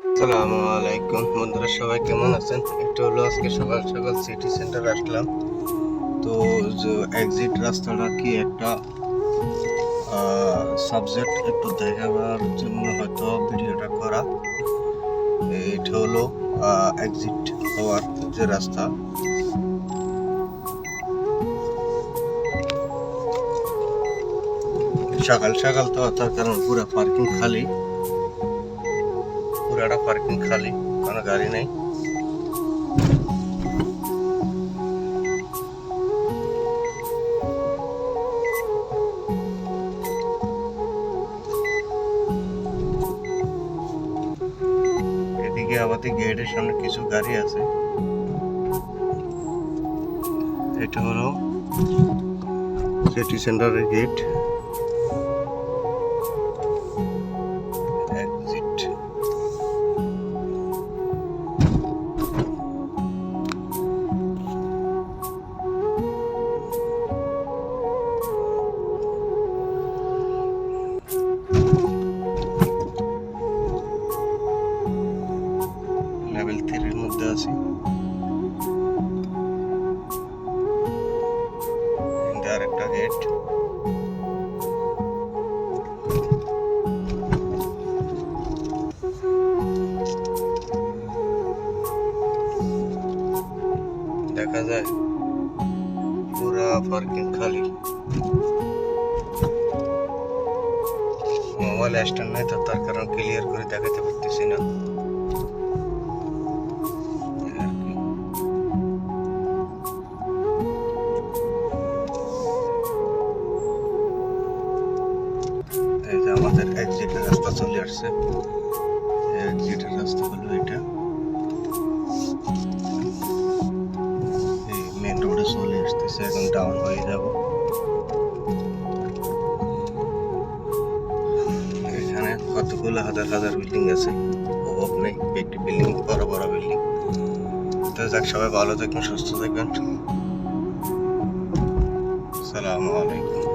আসসালামু আলাইকুম বন্ধুরা, সবাই কেমন আছেন? এটা হলো আজকে সকাল সকাল সিটি সেন্টার আসলাম। তো এক্সিট রাস্তাটা কি একটা সাবজেক্ট একটু দেখাবার জন্য হয়তো ভিডিওটা করা। এটা হলো এক্সিট হওয়ার যে রাস্তা। সকাল সকাল তো তার কারণ পুরা পার্কিং খালি, পুরাটা পার্কিং খালি, কোনো গাড়ি নেই। এদিকে আমাদের গেটের সামনে কিছু গাড়ি আছে। এটা হলো সিটি সেন্টারের গেট। এক্সিট লেভেল 3 এর মধ্যে আছি। আর একটা গেট। দেখা যায় পুরা পার্কিং খালি। মোবাইল স্ট্যান্ড নাই তো তার কারণ ক্লিয়ার করে দেখাতে পারতেছি না। এই যে আমাদের এক্সিটের রাস্তা চলে আসছে। এক্সিটের রাস্তা হলো এটা। এই মেন রোডে চলে আসতেছে, এখন ডাউন হয়ে যাব। এখানে কতগুলো হাজার হাজার বিল্ডিং আছে, অভাব নেই। একটি বিল্ডিং, বড় বড় বিল্ডিং। তো যাক, সবাই ভালো থাকবেন, সুস্থ থাকবেন। আসসালামু আলাইকুম।